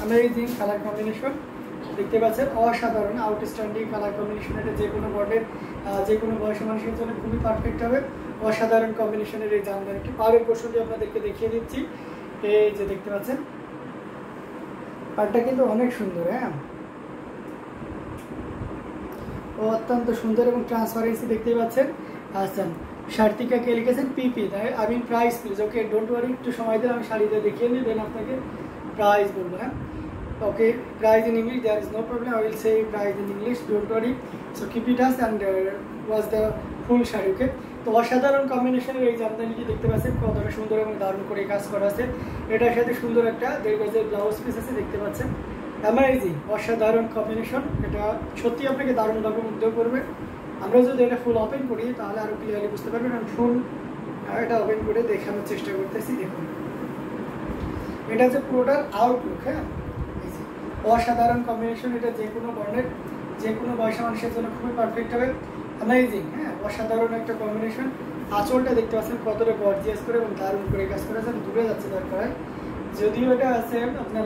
Amazing colour combination দেখতে পাচ্ছেন, অসাধারণ আউটস্ট্যান্ডিং কালার কম্বিনেশন। এটা যে কোনো বর্ডের যে কোনো বয়সী মানুষের জন্য খুবই পারফেক্ট হবে। অসাধারণ কম্বিনেশনের এই জামদানিটি পাড়ের পোর্শনটি আপনাদেরকে দেখিয়ে দিচ্ছি। এই যে দেখতে পাচ্ছেন পাড়টা কিন্তু অনেক সুন্দর, হ্যাঁ অত্যন্ত সুন্দর এবং ট্রান্সপারেন্সি দেখতেই পাচ্ছেন। আচ্ছা শার্তিকা কে লিখেছেন পিপি, তাই আমি price please, okay don't worry, একটু সময় দিলে আমি শাড়িতে দেখিয়ে নিই, দেন আপনাকে প্রাইস বলবো। হ্যাঁ okay, price in English, there is no problem, I will say price in English, don't worry. So keep it us and was the full sari. ওকে, তো অসাধারণ কম্বিনেশনের এই জামদানিটি দেখতে পাচ্ছেন কতটা সুন্দর এবং দারুণ করে কাজ করা আছে। এটার সাথে সুন্দর একটা 1.5 গজের ব্লাউজ পিস আছে দেখতে পাচ্ছেন। অ্যামেজিং অসাধারণ কম্বিনেশন, এটা সত্যি আপনাকে দারুণভাবে মুগ্ধ করবে। আমরা যদি এটা ফুল ওপেন করি তাহলে আরও ক্লিয়ারলি বুঝতে পারবেন। আমি ফুল এটা ওপেন করে দেখানোর চেষ্টা করতেছি। দেখুন এটা হচ্ছে পুরোটার আউটলুক। হ্যাঁ অসাধারণ কম্বিনেশন, এটা যে কোনো বর্ণের যে কোনো বয়সী মানুষের জন্য খুবই পারফেক্ট হবে। অ্যামেজিং, হ্যাঁ অসাধারণ একটা কম্বিনেশন। আঁচলটা দেখতে পাচ্ছেন কতটা গর্জিয়াস করে এবং দারুণ করে কাজ করা আছে, দূরে যাচ্ছে দরকার হয়। যদিও এটা আছে আপনার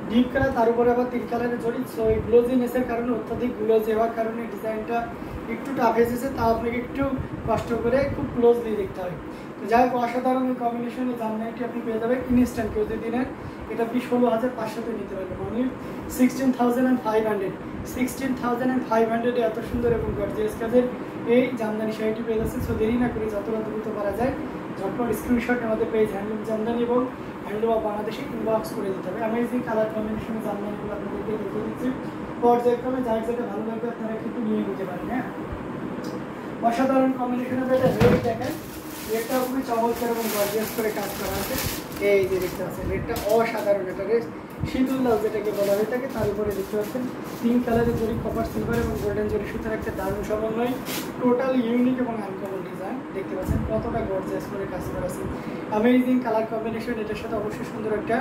ডিপ কালার, তার উপরে আবার 3 কালারের জড়ি, সো এই গ্লোজিনেসের কারণে অত্যাধিক গ্লোজ হওয়ার কারণে ডিজাইনটা একটু টাফ এসেছে, তা আপনাকে একটু কষ্ট করে খুব ক্লোজলি দেখতে হবে। তো যাই হোক অসাধারণ এই কম্বিনেশনের জামদানিটি আপনি পেয়ে যাবেন ইনস্ট্যান্ট, কেউ যদি নেন এটা আপনি 16,500 নিতে পারবেন, অনলি 16,500। 16,500 এত সুন্দর এবং গর্জিয়াস কাজের এই জামদানি শাড়িটি পেয়ে যাচ্ছেন। সো দেরি না করে যত দ্রুত পারা যায় ঝটপট স্ক্রিনশট আমাদের পেজ হ্যান্ডলুম জামদানি এবং হ্যান্ডলুম অফ বাংলাদেশে ইনবক্স করে দিতে হবে। অ্যামেজিং কালার কম্বিনেশনের জামদানিগুলো আপনাদেরকে দেখিয়ে দিচ্ছি। পর্যায়ক্রমে যার যেটা ভালো লাগবে আপনারা কিন্তু নিয়ে নিতে পারেন। হ্যাঁ অসাধারণ কম্বিনেশনের যেটা রেড দেখেন, রেডটা খুবই চমৎকার এবং গর্জিয়াস করে কাজ করা আছে। এই যে দেখতে পাচ্ছেন রেডটা অসাধারণ, এটা রেড শীতল লাল যেটাকে বলা হয়ে থাকে, তার উপরে দেখতে পাচ্ছেন 3 কালারের জরি, কপার সিলভার এবং গোল্ডেন জরি সুতার একটা দারুণ সমন্বয়, টোটাল ইউনিক এবং আনকমন ডিজাইন। দেখতে পাচ্ছেন কতটা গর্জিয়াস করে কাজ করা আছে। অ্যামেজিং কালার কম্বিনেশন, এটার সাথে অবশ্যই সুন্দর একটা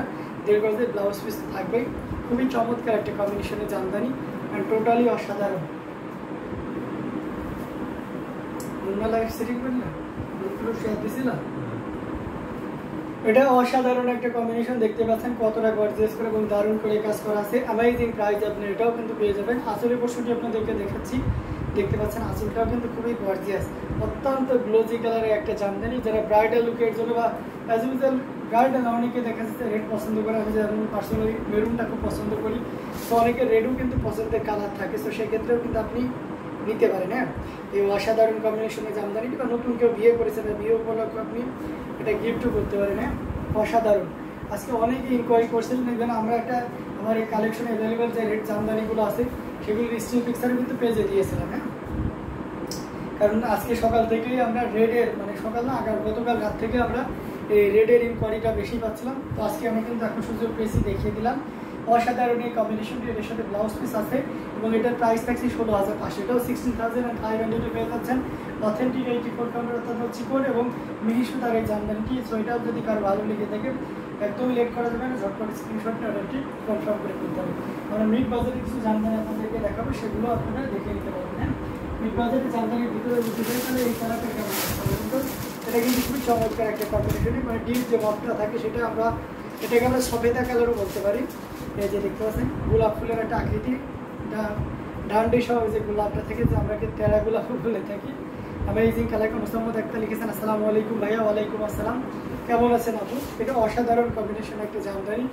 1.5 গজের ব্লাউজ পিস থাকবে। খুবই চমৎকার একটা কম্বিনেশনের জামদানি অ্যান্ড টোটালি অসাধারণ। লাইফ সেটিং করলে শেয়ার দিছিলাম, এটা অসাধারণ একটা কম্বিনেশন দেখতে পাচ্ছেন কতটা গর্জিয়াস করে এবং দারুণ করে কাজ করা আছে। অ্যামেজিং প্রাইস আপনি এটাও কিন্তু পেয়ে যাবেন। আঁচলের পোর্শনটি আপনাদেরকে দেখাচ্ছি, দেখতে পাচ্ছেন আঁচলটাও কিন্তু খুবই গর্জিয়াস, অত্যন্ত গ্লোজি কালারের একটা জামদানি। যারা ব্রাইডাল লুকের জন্য বা অ্যাজ ইউজুয়াল ব্রাইডাল, অনেকে দেখা যাচ্ছে রেড পছন্দ করে, আমি যেমন পার্সোনালি মেরুনটা খুব পছন্দ করি, তো অনেকে রেডও কিন্তু পছন্দের কালার থাকে, তো সেক্ষেত্রেও কিন্তু আপনি নিতে পারেন। হ্যাঁ এই অসাধারণ কম্বিনেশনের জামদানিটি, বা নতুন কেউ বিয়ে করেছে বা বিয়ে উপলক্ষে আপনি এটা গিফটও করতে পারেন। হ্যাঁ অসাধারণ। আজকে অনেকে ইনকোয়ারি করছিলেন, দেখবেন আমরা একটা আমার এই কালেকশনে অ্যাভেলেবেল যে রেড জামদানিগুলো আছে সেগুলোর স্টিল পিকচারও কিন্তু পেজে দিয়েছিলাম। হ্যাঁ কারণ আজকে সকাল থেকেই আমরা রেডের, মানে সকাল না গতকাল রাত থেকে আমরা এই রেডের ইনকোয়ারিটা বেশি পাচ্ছিলাম, তো আজকে আমি কিন্তু এখন সুযোগ পেয়েছি দেখিয়ে দিলাম। অসাধারণ এই কম্বিনেশনটি, এটার সাথে ব্লাউজ পিস আছে এবং এটার প্রাইস থাকছে 16,500, এটাও 16,500 পেয়ে যাচ্ছেন। অথেন্টিক 84 কাউন্টার অর্থাৎ চিকন এবং মিহি সুতার এই জামদানিটি। সো এটাও যদি কারো ভালো লেগে থাকে একদমই লেট করা যাবে না, ঝটপট স্ক্রিনশট নিয়ে অর্ডারটি কনফার্ম করে ফেলতে হবে। আমরা মিড বাজারে কিছু জামদানি আপনাদেরকে দেখাবো, সেগুলো আপনারা দেখে নিতে পারবেন। হ্যাঁ মিড বাজারে জামদানির ভিতরে বুঝতে পারেন তাহলে এই কালারটা কেমন হবে, কিন্তু এটা কিন্তু খুবই চমৎকার একটা কম্বিনেশন। মানে ডিপ যে মপটা থাকে সেটা আমরা এটাকে আমরা সফেদা কালারও বলতে পারি। এই যে দেখতে পাচ্ছেন গোলাপ ফুলের একটা আকৃতি, ডান্ডি সহ যে গোলাপটা থেকে যে আমরা তেরা গোলাপ বলে থাকি। Amazing colour. মোসাম্মদ একটা লিখেছেন আসসালামু আলাইকুম ভাইয়া। ওয়ালাইকুম আসসালাম, কেমন আছেন আপু? এটা অসাধারণ কম্বিনেশন একটা জামদানি,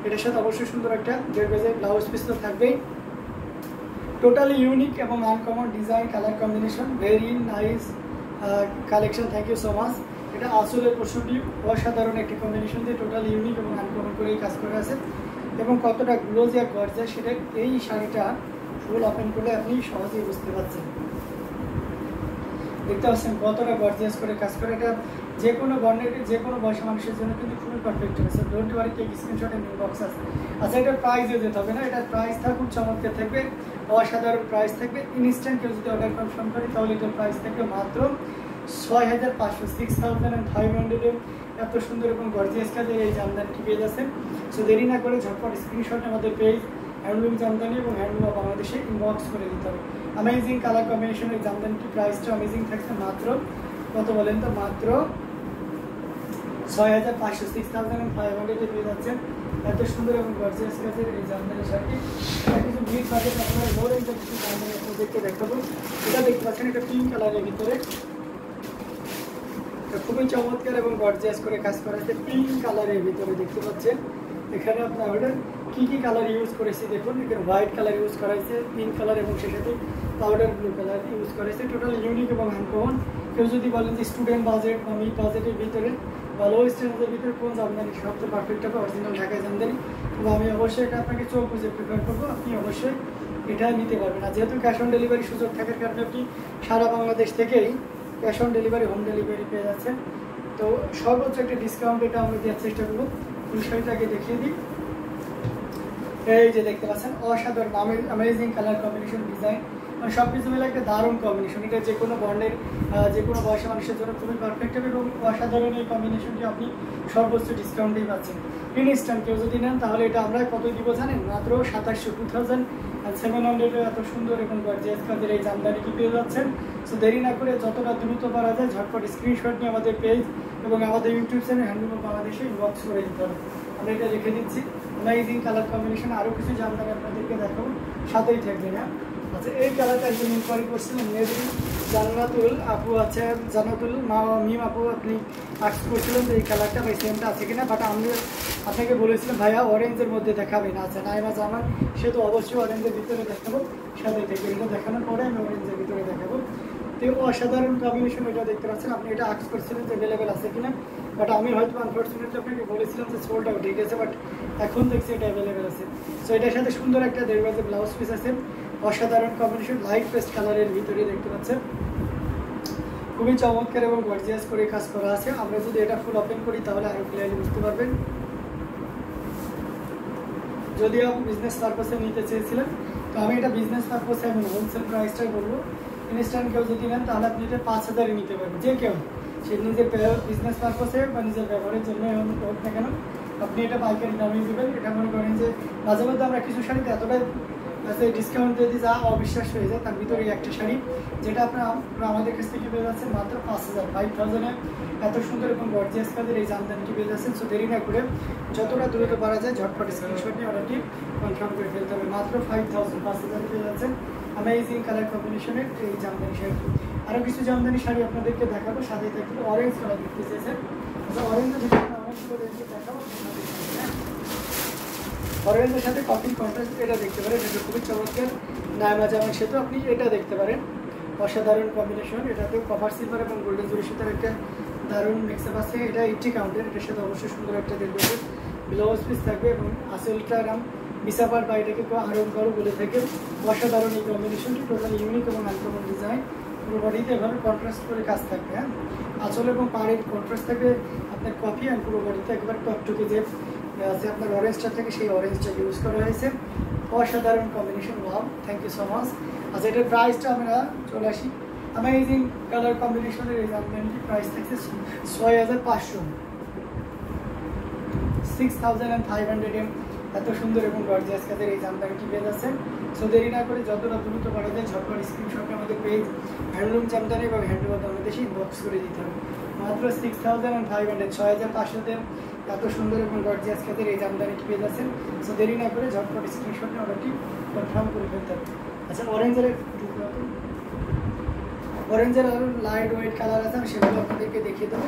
এটার সাথে অবশ্যই সুন্দর একটা 1.5 গজের ব্লাউজ পিস তো থাকবেই। টোটালি ইউনিক এবং uncommon design, colour combination, very nice collection, thank you so much. এটা আসলের পোর্শনটি অসাধারণ একটি কম্বিনেশন দিয়ে টোটালি ইউনিক এবং আনকমন করে কাজ করে আছে এবং কতটা গ্লোজি আর গর্জিয়াস সেটা এই শাড়িটা ফুল ওপেন করলে আপনি সহজেই বুঝতে পারছেন। দেখতে পাচ্ছেন কতটা গর্জিয়াস করে কাজ করে। এটা যে কোনো বর্ণের যে কোনো বয়সী মানুষের জন্য কিন্তু খুবই পারফেক্ট হয়েছে। Don't worry, take screenshot and inbox আছে। আচ্ছা এটার প্রাইসও যেতে হবে না, এটার প্রাইসটা খুব চমৎকার থাকবে, অসাধারণ প্রাইস থাকবে। ইনস্ট্যান্ট কেউ যদি অর্ডার কনফার্ম করে তাহলে এটার প্রাইস থাকবে মাত্র 6,500, 6,500। এত সুন্দর এবং গর্জিয়াস কাজে এই জামদানিটি পেয়ে যাচ্ছেন। সো দেরি না করে ঝটপট স্ক্রিনশট আমাদের পেজ হ্যান্ডলুম জামদানি এবং হ্যান্ডলুম অফ বাংলাদেশে ইনবক্স করে দিতে হবে। অ্যামেজিং কালার কম্বিনেশনের জামদানিটি প্রাইসটা অ্যামেজিং থাকছে মাত্র কত বলেন তো? মাত্র 6,500, 6,500 পেয়ে যাচ্ছেন। এত সুন্দর এবং গর্জিয়াস কাজের এই জামদানি শাড়িটি। কিছু মিড বাজেট আপনার লো রেঞ্জের কিছু জামদানি আপনাদেরকে দেখাবো। এটা দেখতে পাচ্ছেন, এটা পিঙ্ক কালারের ভিতরে খুবই চমৎকার এবং গর্জিয়াস করে কাজ করা আছে। পিঙ্ক কালারের ভিতরে দেখতে পাচ্ছেন। এখানে আপনার অর্ডার কী কী কালার ইউজ করেছি দেখুন। এখানে হোয়াইট কালার ইউজ করা হয়েছে, পিঙ্ক কালার এবং সে সাথে পাউডার ব্লু কালার ইউজ করা হয়েছে। টোটাল ইউনিক এবং আনকমন। কেউ যদি বলেন যে স্টুডেন্ট বাজেট বা মিড বাজেটের ভিতরে বা লো স্ট্যান্ডার্ডের ভিতরে কোন জামদানি সবচেয়ে পারফেক্ট হবে, অরিজিনাল ঢাকায় জামদানি। তো আমি অবশ্যই এটা আপনাকে চোখ বুঝে প্রিফার করবো, আপনি অবশ্যই এটা নিতে পারবেন। আর যেহেতু ক্যাশ অন ডেলিভারি সুযোগ থাকার কারণে আপনি সারা বাংলাদেশ থেকেই cash on delivery, home delivery পেয়ে যাচ্ছেন। তো সর্বোচ্চ একটা ডিসকাউন্ট এটা আমরা দেওয়ার চেষ্টা করবো। ফুল শাড়িটাকে দেখিয়ে দিই। এই যে দেখতে পাচ্ছেন, অসাধারণ অ্যামেজিং কালার কম্বিনেশন, ডিজাইন, মানে সব কিছু মিলে একটা দারুণ কম্বিনেশন। এটা যে কোনো বর্ণের যে কোনো বয়সী মানুষের জন্য খুবই পারফেক্ট হবে এবং অসাধারণ এই কম্বিনেশনটি আপনি সর্বোচ্চ ডিসকাউন্টেই পাচ্ছেন। ইনস্ট্যান্ট কেউ যদি নেন তাহলে এটা আমরা কত দিব জানেন? মাত্র 2700 এত সুন্দর এবং গর্জিয়াস কাজের এই জামদানিটি পেয়ে যাচ্ছেন। সো দেরি না করে যতটা দ্রুত পারা যায় ঝটপট স্ক্রিনশট নিয়ে আমাদের পেজ এবং আমাদের ইউটিউব চ্যানেল হ্যান্ডলুম বাংলাদেশে ইনবক্স করে দিতে হবে। আমরা এটা রেখে দিচ্ছি। অ্যামেজিং কালার কম্বিনেশন, আরও কিছু জামদানি আপনাদেরকে দেখাবো, সাথেই থাকবে না। আচ্ছা, এই কালারটা একজন ইনকোয়ারি করছিলেন, মেবি জান্নাতুল আপু আছে, জান্নাতুল মিম আপু আপনি আর্টস করছিলেন তো এই কালারটা ভাই সেমটা আছে কিনা, বাট আমি আপনাকে বলেছিলাম ভাইয়া অরেঞ্জের মধ্যে দেখাবেন। আচ্ছা, নাইমা জামান, সে তো অবশ্যই অরেঞ্জের ভিতরে দেখাবো, সাথে থেকে এটা দেখানোর পরে আমি অরেঞ্জের ভিতরে দেখাবো। তো অসাধারণ কম্বিনেশন এটা দেখতে পাচ্ছেন। আপনি এটা আর্টস করছিলেন যে অ্যাভেলেবেল আছে কিনা, বাট আমি হয়তো আনফর্চুনেটলি আপনাকে বলেছিলাম যে সোল্ড আউট হয়ে গেছে, বাট এখন দেখছি এটা অ্যাভেলেবেল আছে। সো এটার সাথে সুন্দর একটা 1.5 গজের ব্লাউজ পিস আছে, অসাধারণ কম্বিনেশন, লাইট পেস্ট কালারের ভিতরে দেখতে পাচ্ছেন। খুবই চমৎকার এবং গর্জিয়াস করে কাজ করা আছে। আমরা যদি এটা ফুল ওপেন করি তাহলে আরও ক্লিয়ারলি বুঝতে পারবেন। যদি আপনি বিজনেস পারপাসে নিতে চেয়েছিলেন, তো আমি এটা বিজনেস পারপাসে আমি হোলসেল প্রাইসটাই বলবো। ইনস্ট্যান্ট কেউ যদি নেন তাহলে আপনি এটা 5000-এ নিতে পারবেন। যে কেউ, সে নিজের বিজনেস পারপাসে বা নিজের ব্যবহারের জন্য হোক না কেন, আপনি এটা পাইকারি দামে দেবেন। এটা মনে করেন যে মাঝে মধ্যে আমরা কিছু শাড়িতে এতটাই ডিসকাউন্ট দিয়ে দিই যা অবিশ্বাস হয়ে যায়। তার ভিতরে একটা শাড়ি যেটা আপনারা আমাদের কাছ থেকে পেয়ে যাচ্ছেন মাত্র 5000-5000-এ এত সুন্দর এবং গর্জিয়াস কাজের এই জামদানিটি পেয়ে যাচ্ছেন। সো দেরি না করে যতটা দ্রুত পারা যায় ঝটপট স্ক্রিনশট নিয়ে অর্ডারটি কনফার্ম করে ফেলতে হবে। মাত্র 5000 পেয়ে যাচ্ছেন অ্যামেজিং কালার কম্বিনেশনের এই জামদানি শাড়িটি। আরও কিছু জামদানি শাড়ি আপনাদেরকে দেখাবো, সাথে থাকবে অরেঞ্জ কালার দেখতে চেয়েছেন। আচ্ছা, অরেঞ্জের ভিতরে অনেকগুলো রেঞ্জে দেখাবো। অরেঞ্জের সাথে কফি কন্ট্রাস্ট এটা দেখতে পারেন, এটা খুবই চমৎকার। নাইমা জামান সেতু আপনি এটা দেখতে পারেন, অসাধারণ কম্বিনেশন। এটাতেও কভার সিলভার এবং গোল্ডেন জরি সুতার একটা দারুণ মিক্সআপ আছে। এটা 80 কাউন্টের, এটার সাথে অবশ্যই সুন্দর একটা দেখবে ব্লাউজ পিস থাকবে এবং আসলটা নাম বিসাপার বা এটাকে আরং করো বলে থাকে। অসাধারণ এই কম্বিনেশনটি, টোটাল ইউনিক এবং আনকমন ডিজাইন। পুরো বডিতে এভাবে কন্ট্রাস্ট করে কাজ থাকবে। হ্যাঁ, আঁচল এবং পাড়ের কন্ট্রাস্ট থাকবে আপনার কফি, আর পুরো বডিতে একবার টকটকে যে আছে আপনার অরেঞ্জটা থেকে সেই অরেঞ্জটা ইউজ করা হয়েছে। অসাধারণ combination, wow, thank you so much. আচ্ছা, এটার প্রাইসটা আমরা চলে আসি। অ্যামেজিং কালার কম্বিনেশনের এই জামদানিটির প্রাইস থাকছে 6500, 6500 এত সুন্দর এবং গর্জিয়াস কাজের এই জামদানিটি পেয়ে যাচ্ছেন। সো দেরি না করে যতটা দ্রুত পারা যায় ঝটপট স্ক্রিনশটে আমাদের পেজ হ্যান্ডলুম জামদানি এবং হ্যান্ডলুম বাংলাদেশে ইনবক্স করে দিতে হবে। মাত্র 6500, 6500 এত সুন্দর এবং গর্জিয়াস কাজের এই জামদানিটি পেয়ে যাচ্ছেন। সো দেরি না করে ঝটপট স্ক্রিনশটে অর্ডারটি কনফার্ম করে ফেলতে হবে। আচ্ছা, অরেঞ্জের আরও লাইট ওয়েট কালার আছে, আমি সেগুলো আপনাদেরকে দেখিয়ে দেবো,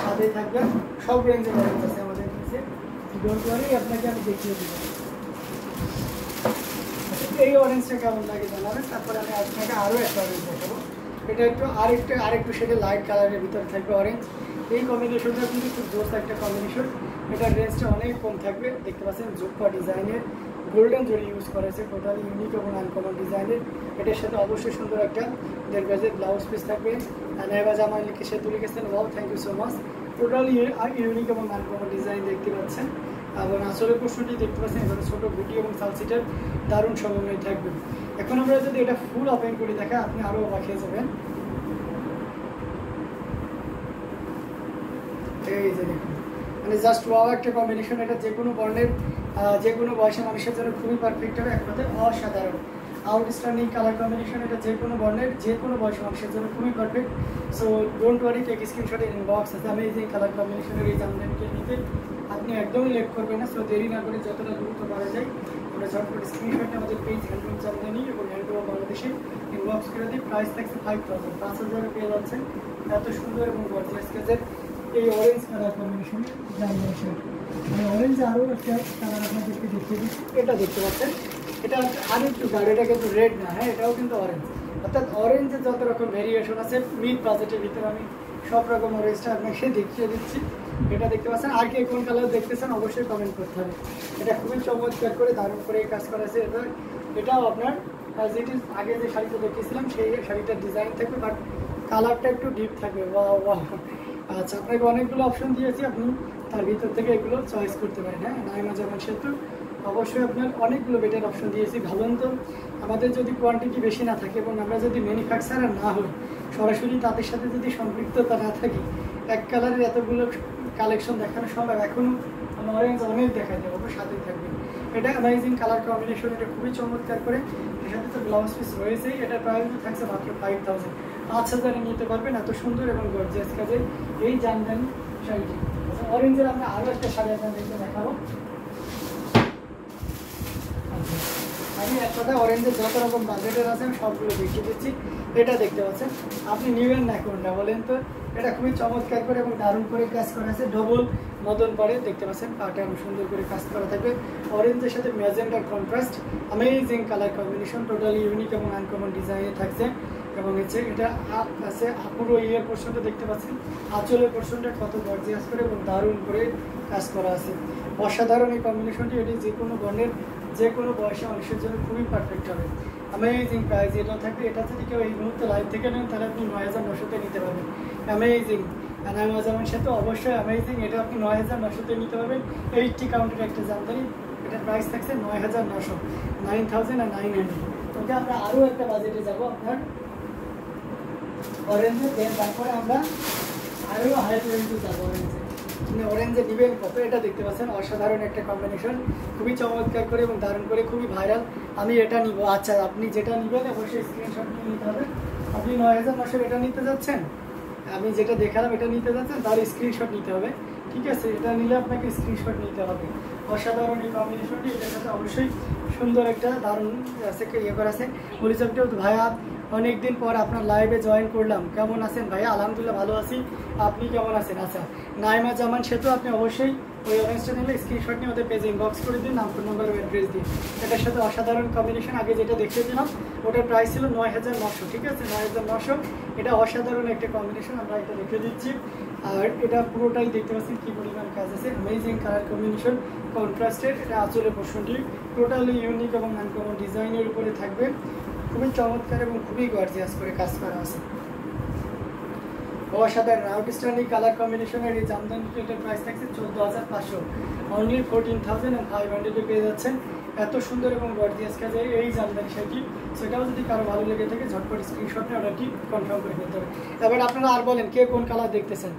সাথেই থাকবে। সব রেঞ্জের অরেঞ্জ আছে আমাদের কাছে, ডোন্ট ওয়ারি, আপনাকে আমি দেখিয়ে দেবো। এই অরেঞ্জটা কেমন লাগে জানাবেন, তারপরে আমি আপনাকে আরও একটা অরেঞ্জ দেখাবো। এটা একটু আরেকটু সেটা লাইট কালারের ভিতরে থাকবে অরেঞ্জ। এই কম্বিনেশনটা কিন্তু খুব জোস একটা কম্বিনেশন। এটার রেঞ্জটা অনেক কম থাকবে। দেখতে পাচ্ছেন জোপ্পা ডিজাইনের গোল্ডেন জরি ইউজ করা হয়েছে, টোটালি ইউনিক এবং আনকমন ডিজাইনের। এটার সাথে অবশ্যই সুন্দর একটা 1.5 গজের ব্লাউজ পিস থাকবে। নাইবা জামান লিখে সে তুলে গেছেন, wow, thank you so much. Totally unique এবং আনকমন ডিজাইন দেখতে পাচ্ছেন। এবং আসলে প্রশ্নটি দেখতে পাচ্ছেন এখানে ছোটো গুটি এবং সালসিটার দারুণ সমন্বয় থাকবে। এখন আমরা যদি এটা ফুল ওপেন করে দেখা, আপনি আরও অবাক হয়ে যাবেন। এই যে দেখুন, মানে জাস্ট ওয়াও একটা কম্বিনেশন। এটা যে কোনো বর্ণের যে কোনো বয়সের মানুষের জন্য খুবই পারফেক্ট হবে, এক কথায় অসাধারণ আউটস্ট্যান্ডিং কালার কম্বিনেশন। এটা যে কোনো বর্ণের যে কোনো বয়সের মানুষের জন্য খুবই perfect. So don't worry, take screenshot inbox আছে। অ্যামেজিং কালার কম্বিনেশনের এই জামদানিকে নিতে আপনি একদমই লেট করবেন না। সো দেরি না করে যতটা দ্রুত পারা যায় আমরা ঝটপট স্ক্রিনশটটা আমাদের পেজ হ্যান্ডলুম জামদানি এবং হ্যান্ডলুম বাংলাদেশে ইনবক্স করে দিই। প্রাইস থাকছে 5000, 5000 পেয়ে যাচ্ছেন এত সুন্দর এবং গর্জিয়াস কাজের এই অরেঞ্জ কালার কম্বিনেশনে জামদানি শাড়ি। মানে অরেঞ্জ আরও একটা কালার আপনাদেরকে দেখিয়ে দিচ্ছি, এটা দেখতে পাচ্ছেন, এটা আরও একটু গাঢ়, এটা কিন্তু রেড না, হ্যাঁ এটাও কিন্তু অরেঞ্জ। অর্থাৎ অরেঞ্জের যত রকম ভেরিয়েশন আছে মিড বাজেটের ভিতরে আমি সব রকম অরেঞ্জটা আপনাকে দেখিয়ে দিচ্ছি। এটা দেখতে পাচ্ছেন, আর কে কোন কালার দেখতেছেন অবশ্যই কমেন্ট করতে হবে। এটা খুবই চমৎকার করে দারুণ করে কাজ করা আছে। এটাও আপনার যেটি আগে যে শাড়িটা দেখেছিলাম সেই শাড়িটার ডিজাইন থাকবে, বাট কালারটা একটু ডিপ থাকবে। ওয়া আচ্ছা, আপনাকে অনেকগুলো অপশন দিয়েছি, আপনি তার ভিতর থেকে এগুলো চয়েস করতে পারেন। হ্যাঁ, নাইমা জামান সেতু অবশ্যই আপনার অনেকগুলো বেটার অপশন দিয়েছি। ভাবুন তো, আমাদের যদি কোয়ান্টিটি বেশি না থাকে এবং আমরা যদি ম্যানুফ্যাকচারার না হই, সরাসরি তাদের সাথে যদি সম্পৃক্ততা না থাকি, এক কালারের এতগুলো কালেকশন দেখানো সম্ভব। এখনও অরেঞ্জ অনেক দেখা যায়, ওর সাথেই থাকবে। এটা অ্যামেজিং কালার কম্বিনেশন, এটা খুবই চমৎকার করে। এর সাথে তো ব্লাউজ পিস রয়েছেই। এটার প্রাইস থাকছে মাত্র 5000, 5000-এ নিতে পারবেন এত সুন্দর এবং গর্জিয়াস কাজে এই জামদানি শাড়িটি। অরেঞ্জের আমরা আরও একটা শাড়ি আপনাদেরকে দেখাবো। আমি এক কথা অরেঞ্জের যত রকম বাজেটের আছে আমি সবগুলো দেখিয়ে দিচ্ছি। এটা দেখতে পাচ্ছেন, আপনি নেবেন না কোনটা বলেন তো? এটা খুবই চমৎকার করে এবং দারুণ করে কাজ করা আছে। ডবল মদন পরে দেখতে পাচ্ছেন, পাটা সুন্দর করে কাজ করা থাকবে। অরেঞ্জের সাথে ম্যাজেন্ডার contrast, amazing colour combination, totally unique এবং আনকমন ডিজাইনে থাকছে। এবং হচ্ছে এটা আছে পুরো ইয়ের পোর্শনটা দেখতে পাচ্ছেন, আঁচলের পোর্শনটা কত গর্জিয়াস করে এবং দারুণ করে কাজ করা আছে। অসাধারণ এই কম্বিনেশনটি, এটি যে কোনো বর্ণের যে কোনো বয়সে মানুষের জন্য খুবই পারফেক্ট হবে। অ্যামেজিং প্রাইস এটা থাকবে। এটা যদি কেউ এই মুহূর্তে লাইভ থেকে নেন তাহলে আপনি 9900-তে নিতে পারবেন। অ্যামেজিং নাইমা জামান সেতু অবশ্যই অ্যামেজিং, এটা আপনি 9900-তে নিতে পারবেন। 80 কাউন্টের একটা জামদানি, এটার প্রাইস থাকছে 9900, 9900। ওকে, আমরা আরও একটা বাজেটে যাব আপনার অরেঞ্জে। দেন তারপরে আমরা আরও হাই রেঞ্জে যাবো অরেঞ্জে। আপনি অরেঞ্জে নেবেন কত? এটা দেখতে পাচ্ছেন, অসাধারণ একটা কম্বিনেশন, খুবই চমৎকার করে এবং দারুণ করে, খুবই ভাইরাল। আমি এটা নিব। আচ্ছা, আপনি যেটা নেবেন অবশ্যই স্ক্রিনশট নিয়ে নিতে হবে। আপনি 9900 এটা নিতে যাচ্ছেন, আমি যেটা দেখালাম এটা নিতে যাচ্ছেন, তার স্ক্রিনশট নিতে হবে। ঠিক আছে, এটা নিলে আপনাকে স্ক্রিনশট নিতে হবে। অসাধারণ এই কম্বিনেশনটি, এটার সাথে অবশ্যই সুন্দর একটা দারুণ আছে ইয়ে করা আছে। পরিচয়টাও ভাইয়া অনেকদিন পর আপনার লাইভে জয়েন করলাম, কেমন আছেন ভাইয়া? আলহামদুলিল্লাহ ভালো আছি, আপনি কেমন আছেন? আচ্ছা, নাইমা জামান সেতু আপনি অবশ্যই ওই অরেঞ্জটা নিলে স্ক্রিনশট নিয়ে ওদের পেজে ইনবক্স করে দিন, নাম ফোন নাম্বার অ্যাড্রেস দিন। এটার সাথে অসাধারণ কম্বিনেশন, আগে যেটা দেখিয়ে দিলাম ওটার প্রাইস ছিল 9900, ঠিক আছে 9900। এটা অসাধারণ একটা কম্বিনেশন, আমরা এটা দেখিয়ে দিচ্ছি। আর এটা পুরোটাই দেখতে পাচ্ছেন কী পরিমাণ কাজ আছে, অ্যামেজিং কালার কম্বিনেশন, কন্ট্রাস্টেড। এটা আঁচলের পোর্শনটি টোটালি ইউনিক এবং আনকমন ডিজাইনের উপরে থাকবে, খুবই চমৎকার এবং খুবই গর্জিয়াস করে কাজ করা আছে। অসাধারণ আউটস্ট্যান্ডিং কালার কম্বিনেশনের এই জামদানি এটার প্রাইস থাকছে 14500, অনলি 14500 পেয়ে যাচ্ছেন এত সুন্দর এবং গর্জিয়াস কাজে এই জামদানি শাড়িটি। সেটাও যদি কারো ভালো লেগে থাকে ঝটপট স্ক্রিনশট নিয়ে অর্ডারটি কনফার্ম করে ফেলতে হবে। এবার আপনারা আর বলেন কে কোন কালার দেখতেছেন।